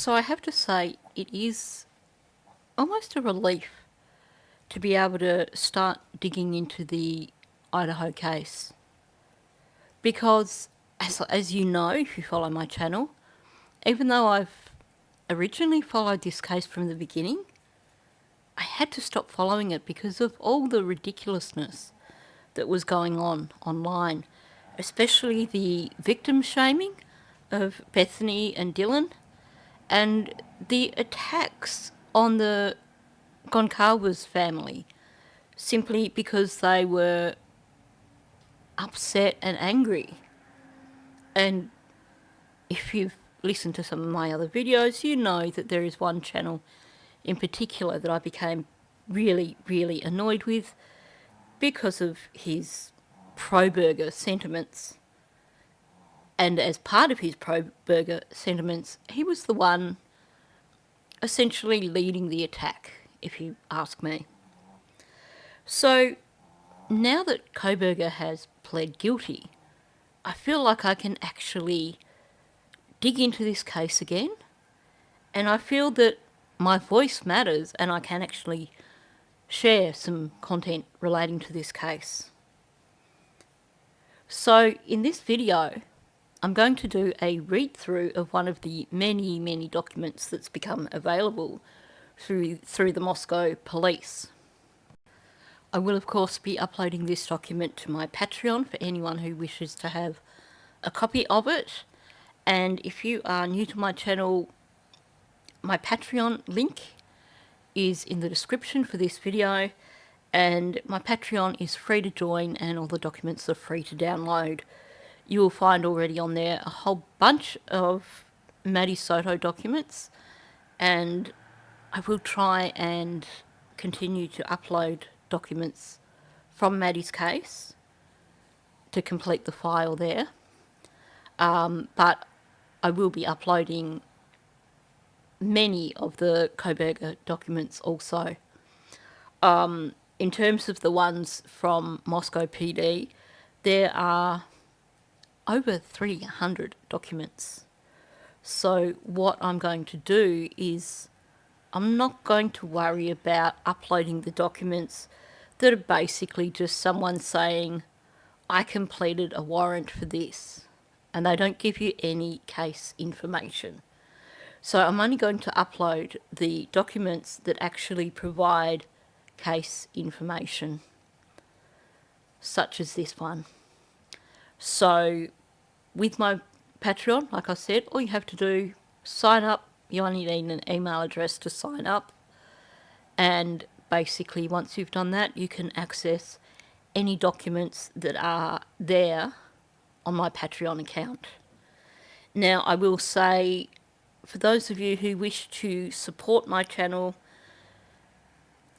So I have to say, it is almost a relief to be able to start digging into the Idaho case. Because, as you know, if you follow my channel, even though I've originally followed this case from the beginning, I had to stop following it because of all the ridiculousness that was going on online, especially the victim shaming of Bethany and Dylan, and the attacks on the Goncalves family simply because they were upset and angry. And if you've listened to some of my other videos, you know that there is one channel in particular that I became really, really annoyed with because of his pro-burger sentiments. And as part of his pro-burger sentiments, he was the one essentially leading the attack, if you ask me. So now that Koberger has pled guilty, I feel like I can actually dig into this case again, and I feel that my voice matters and I can actually share some content relating to this case. So in this video, I'm going to do a read-through of one of the many, many documents that's become available through the Moscow police. I will, of course, be uploading this document to my Patreon for anyone who wishes to have a copy of it. And if you are new to my channel, my Patreon link is in the description for this video, and my Patreon is free to join and all the documents are free to download. You will find already on there a whole bunch of Maddie Soto documents, and I will try and continue to upload documents from Maddie's case to complete the file there. But I will be uploading many of the Koberger documents also. In terms of the ones from Moscow PD, there are over 300 documents. So what I'm going to do is I'm not going to worry about uploading the documents that are basically just someone saying, I completed a warrant for this, and they don't give you any case information. So I'm only going to upload the documents that actually provide case information, such as this one. So with my Patreon, like I said, all you have to do, sign up. You only need an email address to sign up. And basically, once you've done that, you can access any documents that are there on my Patreon account. Now, I will say, for those of you who wish to support my channel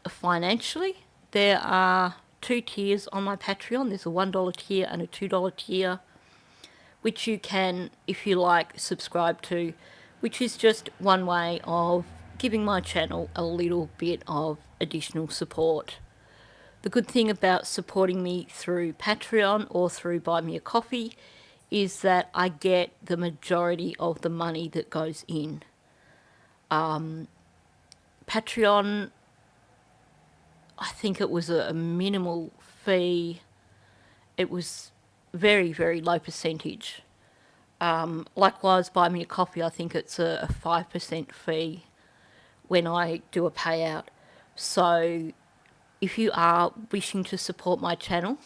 financially, there are two tiers on my Patreon. There's a $1 tier and a $2 tier, which you can, if you like, subscribe to, which is just one way of giving my channel a little bit of additional support. The good thing about supporting me through Patreon or through Buy Me a Coffee is that I get the majority of the money that goes in. Patreon, I think it was a minimal fee. It was very, very low percentage. Likewise, Buy Me a Coffee, I think it's a 5% fee when I do a payout. So if you are wishing to support my channel,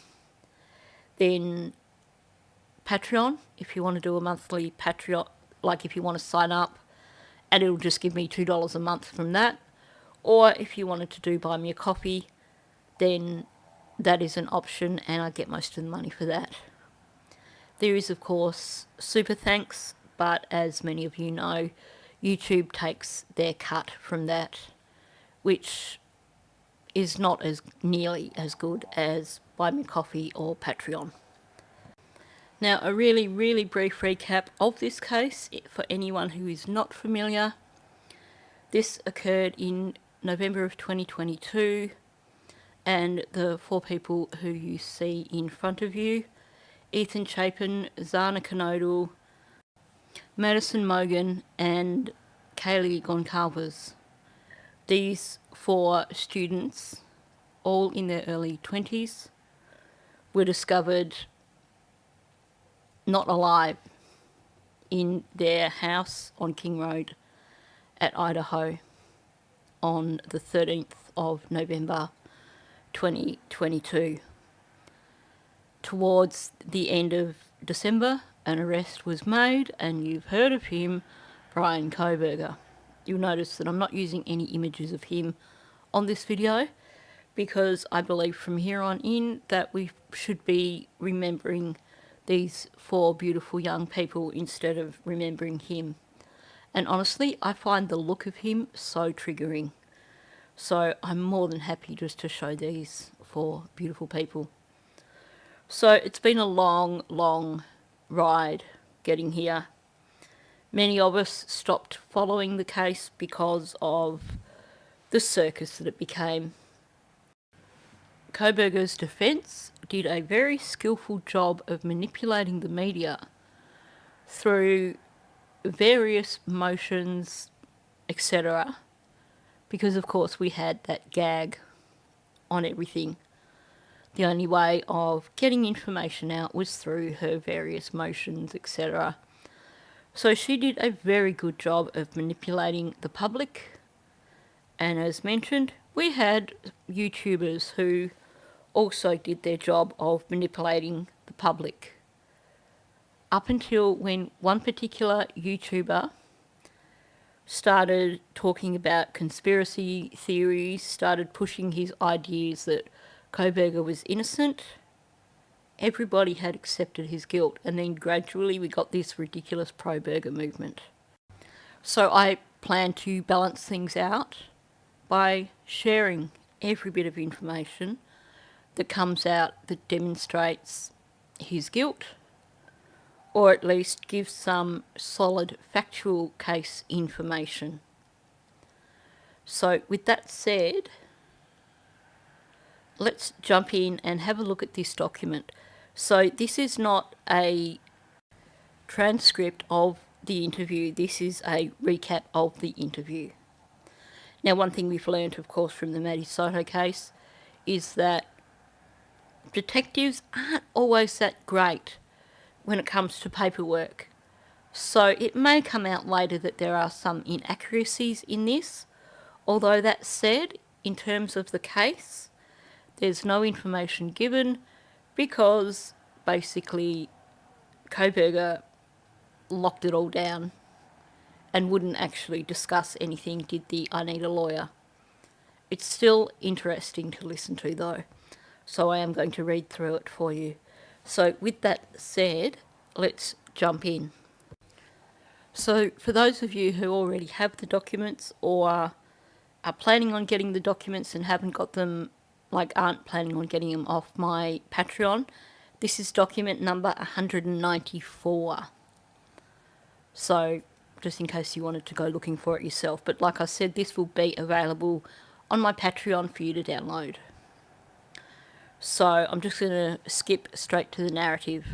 then Patreon, if you want to do a monthly Patreon, like if you want to sign up, and it'll just give me $2 a month from that. Or if you wanted to do Buy Me a Coffee, then that is an option and I get most of the money for that. There is, of course, super thanks, but as many of you know, YouTube takes their cut from that, which is not as nearly as good as Buy Me Coffee or Patreon. Now, a really, really brief recap of this case for anyone who is not familiar. This occurred in November of 2022, and the four people who you see in front of you, Ethan Chapin, Zana Knodel, Madison Mogan, and Kaylee Goncalves. These 4 students, all in their early 20s, were discovered not alive in their house on King Road at Idaho on the 13th of November 2022. Towards the end of December, an arrest was made, and you've heard of him, Brian Kohberger. You'll notice that I'm not using any images of him on this video because I believe from here on in that we should be remembering these 4 beautiful young people instead of remembering him. And honestly, I find the look of him so triggering. So I'm more than happy just to show these 4 beautiful people. So it's been a long, long ride getting here. Many of us stopped following the case because of the circus that it became. Kohberger's defence did a very skillful job of manipulating the media through various motions, etc. Because, of course, we had that gag on everything. The only way of getting information out was through her various motions, etc. So she did a very good job of manipulating the public. And as mentioned, we had YouTubers who also did their job of manipulating the public. Up until when one particular YouTuber started talking about conspiracy theories, started pushing his ideas that Kohberger was innocent, everybody had accepted his guilt, and then gradually we got this ridiculous pro-Berger movement. So I plan to balance things out by sharing every bit of information that comes out that demonstrates his guilt, or at least gives some solid factual case information. So with that said, let's jump in and have a look at this document. So this is not a transcript of the interview, this is a recap of the interview. Now, one thing we've learned, of course, from the Maddie Soto case is that detectives aren't always that great when it comes to paperwork. So it may come out later that there are some inaccuracies in this, although that said, in terms of the case, there's no information given because basically Kohberger locked it all down and wouldn't actually discuss anything, did the I need a lawyer. It's still interesting to listen to though, so I am going to read through it for you. So with that said, let's jump in. So for those of you who already have the documents or are planning on getting the documents and haven't got them, like aren't planning on getting them off my Patreon, this is document number 194. So just in case you wanted to go looking for it yourself. But like I said, this will be available on my Patreon for you to download. So I'm just going to skip straight to the narrative.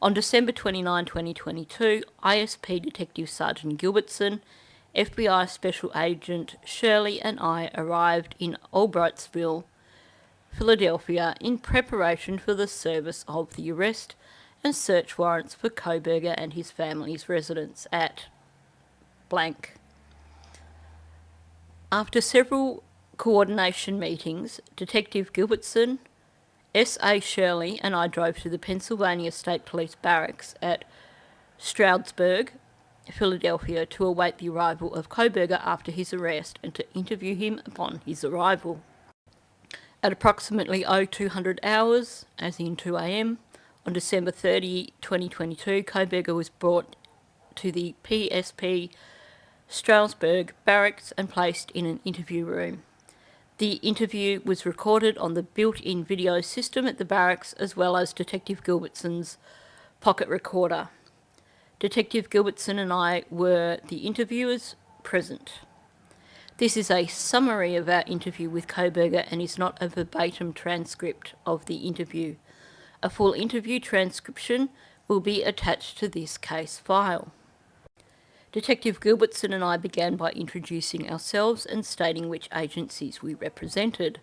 On December 29, 2022, ISP Detective Sergeant Gilbertson, FBI Special Agent Shirley and I arrived in Albrightsville, Philadelphia in preparation for the service of the arrest and search warrants for Kohberger and his family's residence at blank. After several coordination meetings, Detective Gilbertson, S.A. Shirley and I drove to the Pennsylvania State Police Barracks at Stroudsburg, Philadelphia to await the arrival of Kohberger after his arrest and to interview him upon his arrival. At approximately 0200 hours, as in 2 a.m, on December 30, 2022, Kohberger was brought to the PSP Stroudsburg Barracks and placed in an interview room. The interview was recorded on the built-in video system at the barracks as well as Detective Gilbertson's pocket recorder. Detective Gilbertson and I were the interviewers present. This is a summary of our interview with Kohberger and is not a verbatim transcript of the interview. A full interview transcription will be attached to this case file. Detective Gilbertson and I began by introducing ourselves and stating which agencies we represented.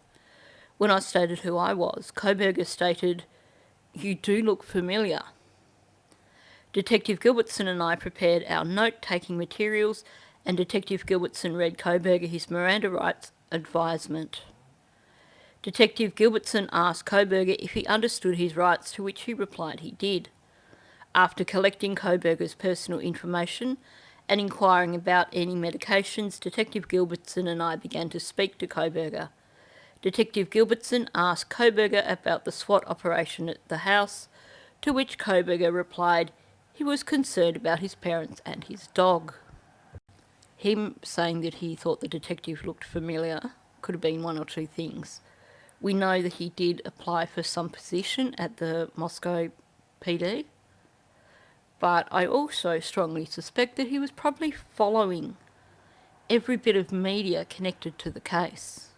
When I stated who I was, Koberger stated, "You do look familiar." Detective Gilbertson and I prepared our note-taking materials, and Detective Gilbertson read Koberger his Miranda rights advisement. Detective Gilbertson asked Koberger if he understood his rights, to which he replied he did. After collecting Koberger's personal information and inquiring about any medications, Detective Gilbertson and I began to speak to Koberger. Detective Gilbertson asked Koberger about the SWAT operation at the house, to which Koberger replied he was concerned about his parents and his dog. Him saying that he thought the detective looked familiar could have been one or two things. We know that he did apply for some position at the Moscow PD, but I also strongly suspect that he was probably following every bit of media connected to the case.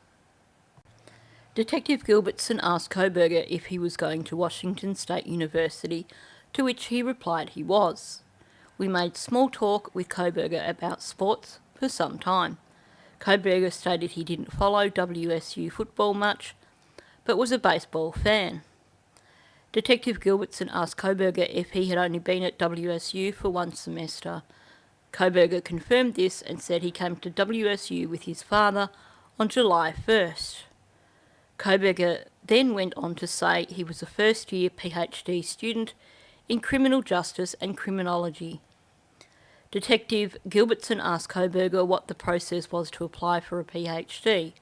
Detective Gilbertson asked Koberger if he was going to Washington State University, to which he replied he was. We made small talk with Koberger about sports for some time. Koberger stated he didn't follow WSU football much, but was a baseball fan. Detective Gilbertson asked Koberger if he had only been at WSU for one semester. Koberger confirmed this and said he came to WSU with his father on July 1st. Koberger then went on to say he was a first-year PhD student in criminal justice and criminology. Detective Gilbertson asked Koberger what the process was to apply for a PhD.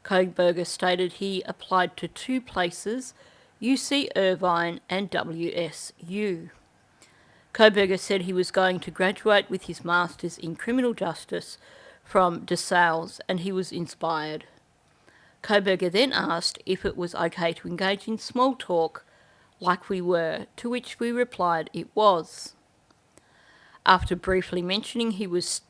Koberger stated he applied to two places, UC Irvine and WSU. Koberger said he was going to graduate with his Masters in Criminal Justice from DeSales, and he was inspired. Koberger then asked if it was okay to engage in small talk like we were, to which we replied it was. After briefly mentioning he was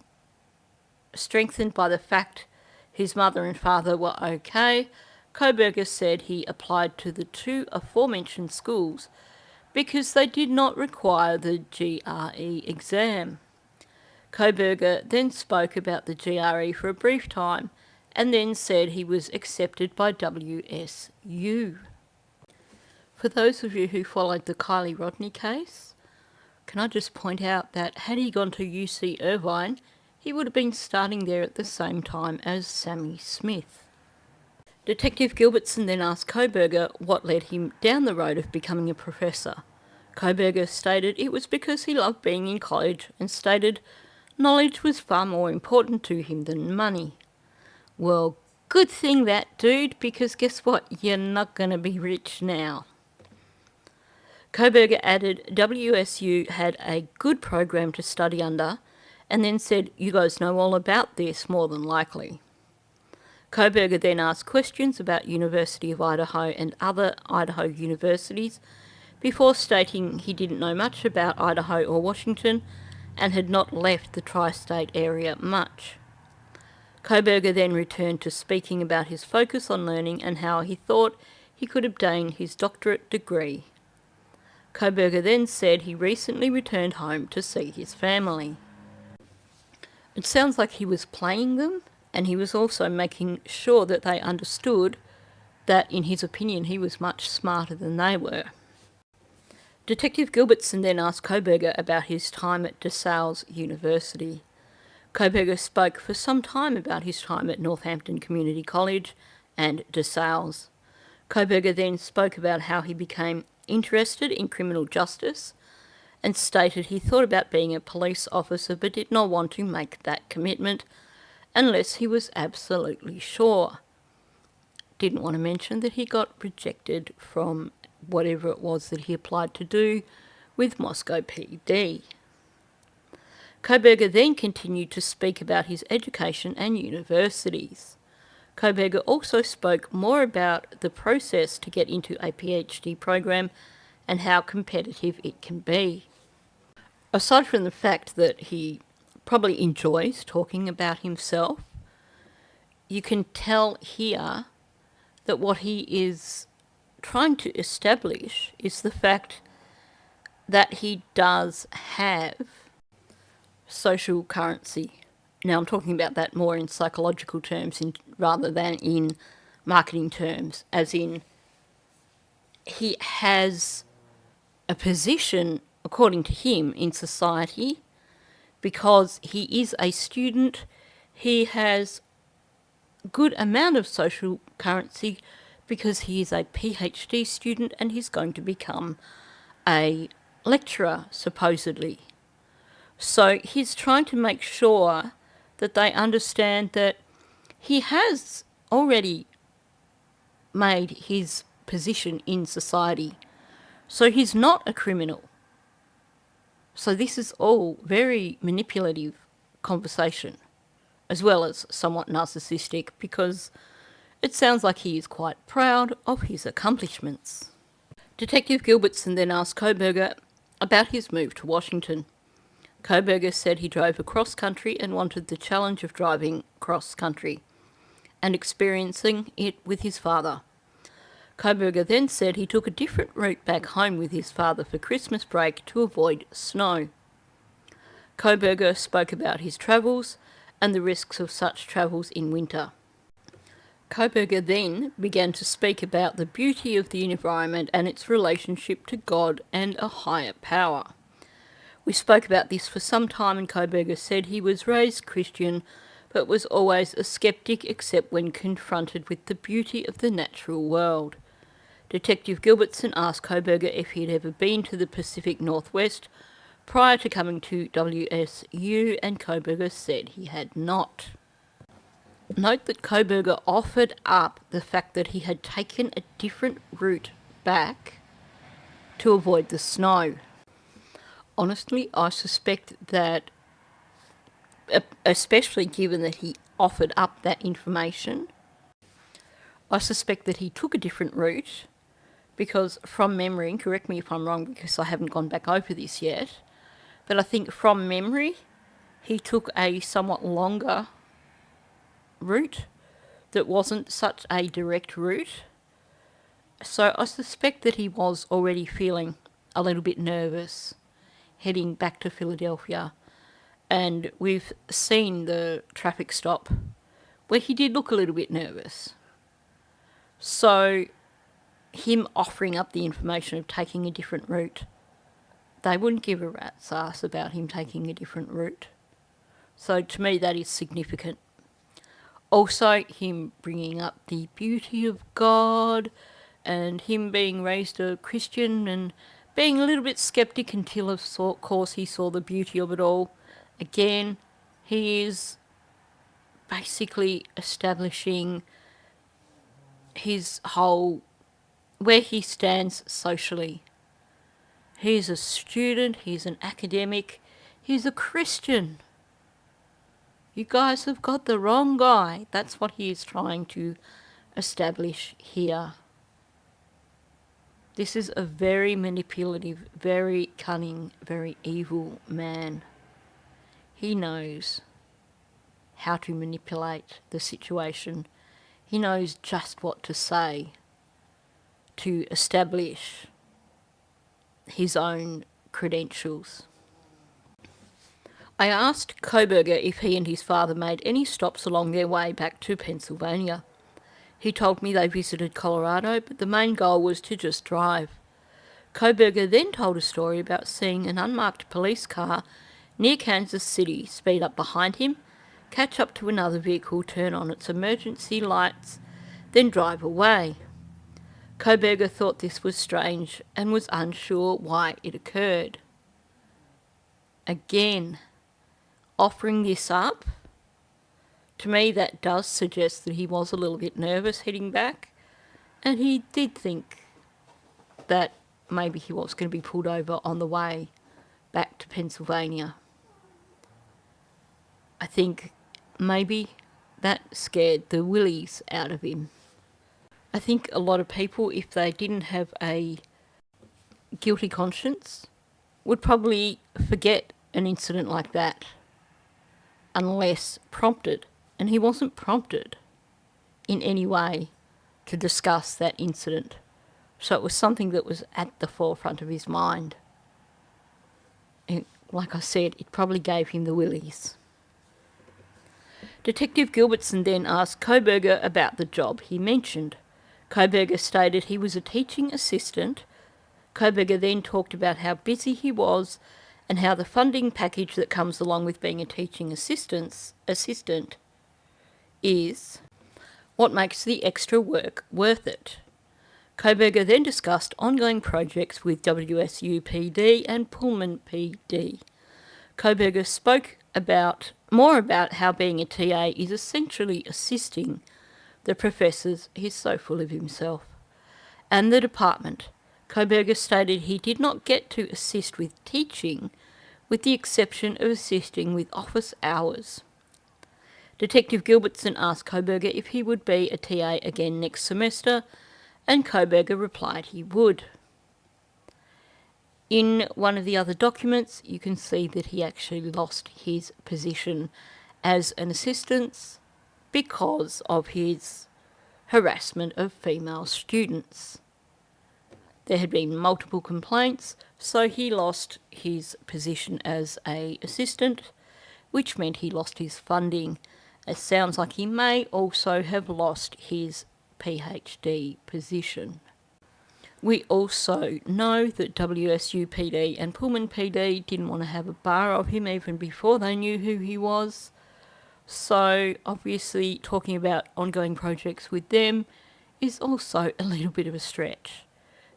strengthened by the fact his mother and father were okay, Koberger said he applied to the two aforementioned schools because they did not require the GRE exam. Koberger then spoke about the GRE for a brief time and then said he was accepted by WSU. For those of you who followed the Kylie Rodney case, can I just point out that had he gone to UC Irvine, he would have been starting there at the same time as Sammy Smith. Detective Gilbertson then asked Koberger what led him down the road of becoming a professor. Koberger stated it was because he loved being in college and stated knowledge was far more important to him than money. Well, good thing that, dude, because guess what? You're not going to be rich now. Koberger added WSU had a good program to study under and then said, "You guys know all about this, more than likely." Koberger then asked questions about University of Idaho and other Idaho universities before stating he didn't know much about Idaho or Washington and had not left the tri-state area much. Koberger then returned to speaking about his focus on learning and how he thought he could obtain his doctorate degree. Koberger then said he recently returned home to see his family. It sounds like he was playing them, and he was also making sure that they understood that, in his opinion, he was much smarter than they were. Detective Gilbertson then asked Koberger about his time at DeSales University. Koberger spoke for some time about his time at Northampton Community College and DeSales. Koberger then spoke about how he became interested in criminal justice and stated he thought about being a police officer but did not want to make that commitment unless he was absolutely sure. Didn't want to mention that he got rejected from whatever it was that he applied to do with Moscow PD. Koberger then continued to speak about his education and universities. Koberger also spoke more about the process to get into a PhD program and how competitive it can be. Aside from the fact that he probably enjoys talking about himself, you can tell here that what he is trying to establish is the fact that he does have social currency. Now I'm talking about that more in psychological terms rather than in marketing terms, as in he has a position, according to him, in society because he is a student. He has a good amount of social currency because he is a PhD student and he's going to become a lecturer, supposedly. So he's trying to make sure that they understand that he has already made his position in society. So he's not a criminal. So this is all very manipulative conversation, as well as somewhat narcissistic, because it sounds like he is quite proud of his accomplishments. Detective Gilbertson then asked Kohberger about his move to Washington. Kohberger said he drove across country and wanted the challenge of driving cross country and experiencing it with his father. Kohberger then said he took a different route back home with his father for Christmas break to avoid snow. Kohberger spoke about his travels and the risks of such travels in winter. Kohberger then began to speak about the beauty of the environment and its relationship to God and a higher power. We spoke about this for some time, and Kohberger said he was raised Christian but was always a skeptic except when confronted with the beauty of the natural world. Detective Gilbertson asked Kohberger if he had ever been to the Pacific Northwest prior to coming to WSU, and Kohberger said he had not. Note that Kohberger offered up the fact that he had taken a different route back to avoid the snow. Honestly, I suspect that, especially given that he offered up that information, I suspect that he took a different route because from memory, and correct me if I'm wrong because I haven't gone back over this yet, but I think from memory he took a somewhat longer route that wasn't such a direct route. So I suspect that he was already feeling a little bit nervous heading back to Philadelphia. And we've seen the traffic stop where he did look a little bit nervous. So him offering up the information of taking a different route, they wouldn't give a rat's ass about him taking a different route. So to me that is significant. Also him bringing up the beauty of God and him being raised a Christian and being a little bit skeptic until of course he saw the beauty of it all. Again, he is basically establishing his whole, where he stands socially. He's a student, he's an academic, he's a Christian. You guys have got the wrong guy. That's what he is trying to establish here. This is a very manipulative, very cunning, very evil man. He knows how to manipulate the situation. He knows just what to say to establish his own credentials. I asked Kohberger if he and his father made any stops along their way back to Pennsylvania. He told me they visited Colorado, but the main goal was to just drive. Kohberger then told a story about seeing an unmarked police car near Kansas City speed up behind him, catch up to another vehicle, turn on its emergency lights, then drive away. Kohberger thought this was strange and was unsure why it occurred. Again, offering this up, to me that does suggest that he was a little bit nervous heading back, and he did think that maybe he was going to be pulled over on the way back to Pennsylvania. I think maybe that scared the willies out of him. I think a lot of people, if they didn't have a guilty conscience, would probably forget an incident like that unless prompted. And he wasn't prompted in any way to discuss that incident. So it was something that was at the forefront of his mind Like I said, it probably gave him the willies. Detective Gilbertson then asked Kohberger about the job he mentioned. Kohberger stated he was a teaching assistant. Kohberger then talked about how busy he was and how the funding package that comes along with being a teaching assistant is what makes the extra work worth it. Kohberger then discussed ongoing projects with WSU PD and Pullman PD. Kohberger spoke more about how being a TA is essentially assisting the professors, he's so full of himself, and the department. Kohberger stated he did not get to assist with teaching, with the exception of assisting with office hours. Detective Gilbertson asked Kohberger if he would be a TA again next semester, and Kohberger replied he would. In one of the other documents, you can see that he actually lost his position as an assistant because of his harassment of female students. There had been multiple complaints, so he lost his position as an assistant, which meant he lost his funding. It sounds like he may also have lost his PhD position. We also know that WSU PD and Pullman PD didn't want to have a bar of him even before they knew who he was. So obviously talking about ongoing projects with them is also a little bit of a stretch.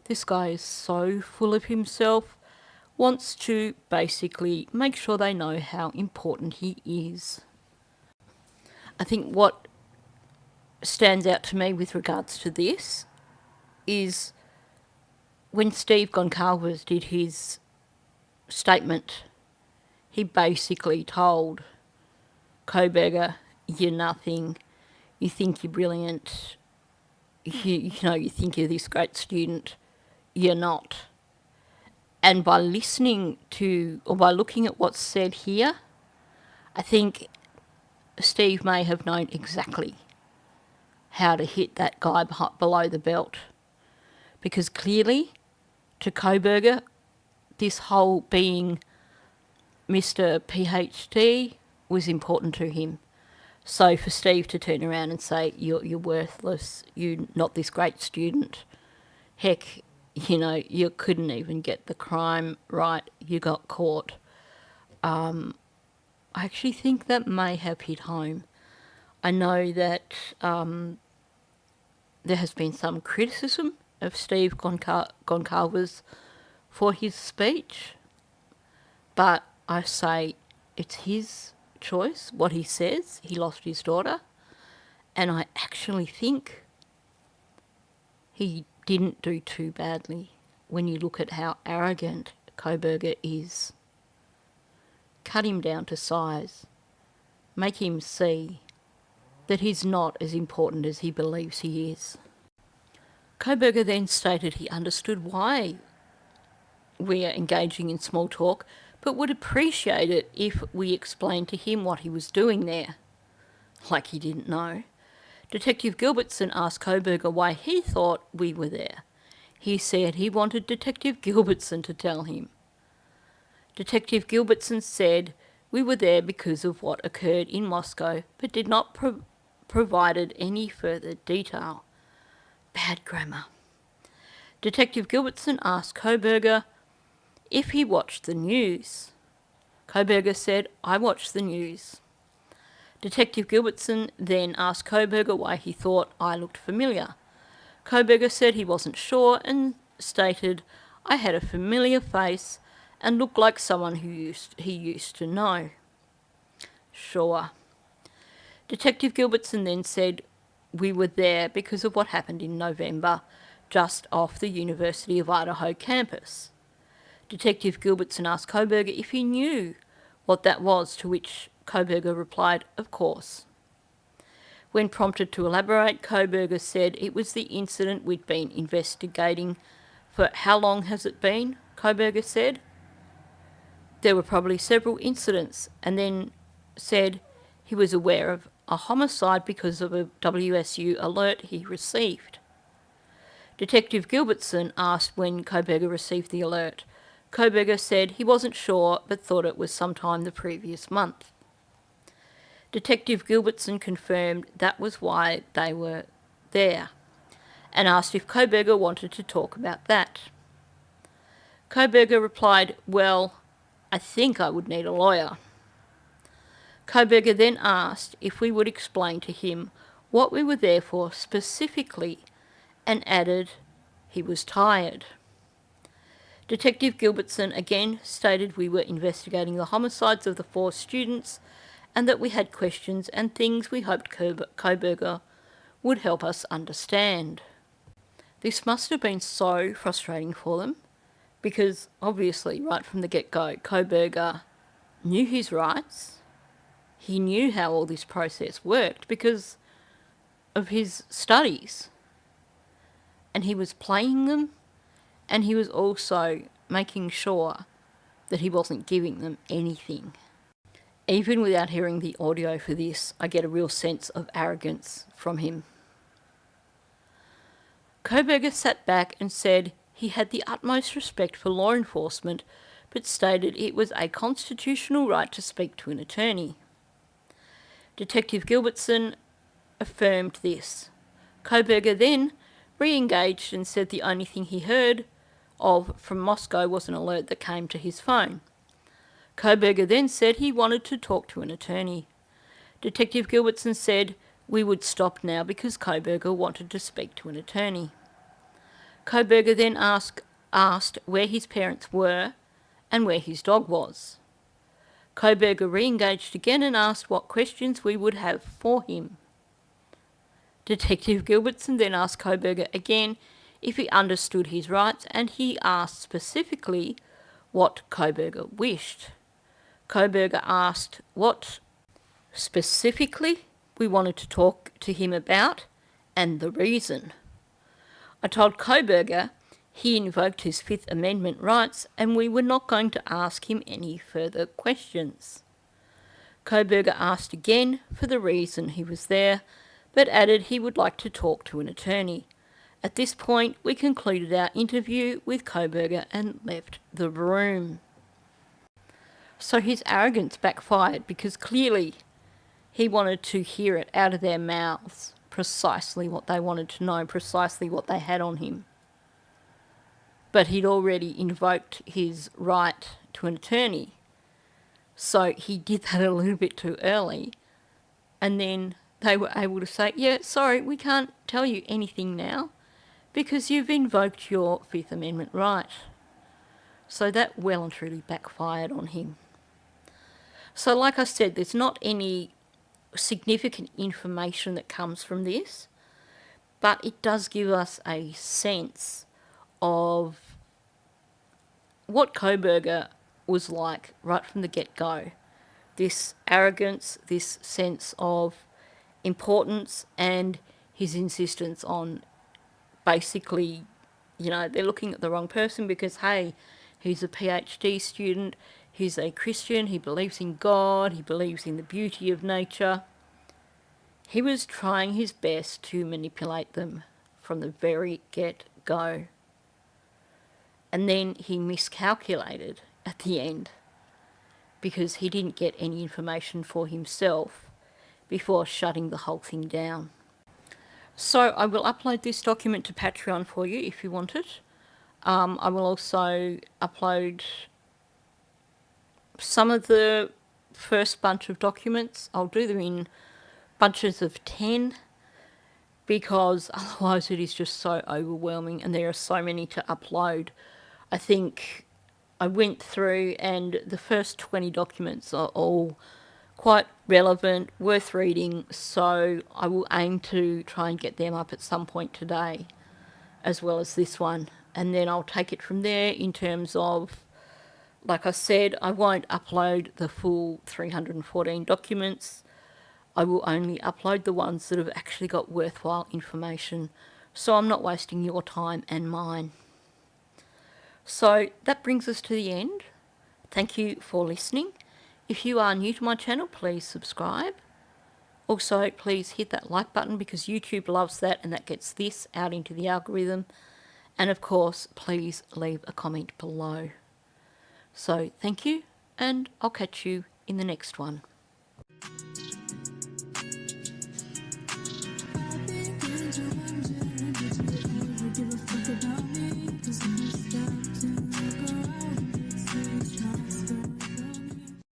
This guy is so full of himself, wants to basically make sure they know how important he is. I think what stands out to me with regards to this is when Steve Goncalves did his statement, he basically told Kohberger, you're nothing, you think you're brilliant, you think you're this great student, you're not. And by listening to, or by looking at what's said here, I think Steve may have known exactly how to hit that guy below the belt. Because clearly, to Kohberger, this whole being Mr. PhD was important to him. So for Steve to turn around and say, you're worthless, you're not this great student, heck, you couldn't even get the crime right, you got caught. I actually think that may have hit home. I know that there has been some criticism of Steve Goncalves for his speech, but I say it's his choice, what he says. He lost his daughter, and I actually think he didn't do too badly when you look at how arrogant Kohberger is. Cut him down to size. Make him see that he's not as important as he believes he is. Kohberger then stated he understood why we are engaging in small talk, but would appreciate it if we explained to him what he was doing there. Like he didn't know. Detective Gilbertson asked Kohberger why he thought we were there. He said he wanted Detective Gilbertson to tell him. Detective Gilbertson said we were there because of what occurred in Moscow, but did not provided any further detail. Bad grammar. Detective Gilbertson asked Kohberger if he watched the news. Kohberger said, I watched the news. Detective Gilbertson then asked Kohberger why he thought I looked familiar. Kohberger said he wasn't sure and stated, I had a familiar face and looked like someone he used to know. Sure. Detective Gilbertson then said we were there because of what happened in November just off the University of Idaho campus. Detective Gilbertson asked Kohberger if he knew what that was, to which Kohberger replied, of course. When prompted to elaborate, Kohberger said it was the incident we'd been investigating for how long has it been, Kohberger said. There were probably several incidents, and then said he was aware of a homicide because of a WSU alert he received. Detective Gilbertson asked when Kohberger received the alert. Koberger said he wasn't sure but thought it was sometime the previous month. Detective Gilbertson confirmed that was why they were there and asked if Koberger wanted to talk about that. Koberger replied, "Well, I think I would need a lawyer." Koberger then asked if we would explain to him what we were there for specifically and added he was tired. Detective Gilbertson again stated we were investigating the homicides of the 4 students and that we had questions and things we hoped Koberger would help us understand. This must have been so frustrating for them because obviously right from the get-go, Koberger knew his rights. He knew how all this process worked because of his studies. And he was playing them, and he was also making sure that he wasn't giving them anything. Even without hearing the audio for this, I get a real sense of arrogance from him. Koberger sat back and said he had the utmost respect for law enforcement, but stated it was a constitutional right to speak to an attorney. Detective Gilbertson affirmed this. Koberger then re-engaged and said the only thing he heard of from Moscow was an alert that came to his phone. Koberger then said he wanted to talk to an attorney. Detective Gilbertson said we would stop now because Koberger wanted to speak to an attorney. Koberger then asked where his parents were and where his dog was. Koberger re-engaged again and asked what questions we would have for him. Detective Gilbertson then asked Koberger again if he understood his rights, and he asked specifically what Koberger wished. Koberger asked what specifically we wanted to talk to him about and the reason. I told Koberger he invoked his Fifth Amendment rights and we were not going to ask him any further questions. Koberger asked again for the reason he was there, but added he would like to talk to an attorney. At this point, we concluded our interview with Koberger and left the room. So his arrogance backfired because clearly he wanted to hear it out of their mouths, precisely what they wanted to know, precisely what they had on him. But he'd already invoked his right to an attorney. So he did that a little bit too early. And then they were able to say, yeah, sorry, we can't tell you anything now because you've invoked your Fifth Amendment right. So that well and truly backfired on him. So like I said, there's not any significant information that comes from this, but it does give us a sense of what Koberger was like right from the get-go. This arrogance, this sense of importance, and his insistence on basically, they're looking at the wrong person because, hey, he's a PhD student, he's a Christian, he believes in God, he believes in the beauty of nature. He was trying his best to manipulate them from the very get-go. And then he miscalculated at the end because he didn't get any information for himself before shutting the whole thing down. So I will upload this document to Patreon for you if you want it. I will also upload some of the first bunch of documents. I'll do them in bunches of 10 because otherwise it is just so overwhelming and there are so many to upload. I think I went through and the first 20 documents are all quite relevant, worth reading, so I will aim to try and get them up at some point today, as well as this one. And then I'll take it from there in terms of, like I said, I won't upload the full 314 documents. I will only upload the ones that have actually got worthwhile information, so I'm not wasting your time and mine. So that brings us to the end. Thank you for listening. If you are new to my channel, please subscribe. Also, please hit that like button because YouTube loves that and that gets this out into the algorithm. And of course, please leave a comment below. So thank you, and I'll catch you in the next one. I've been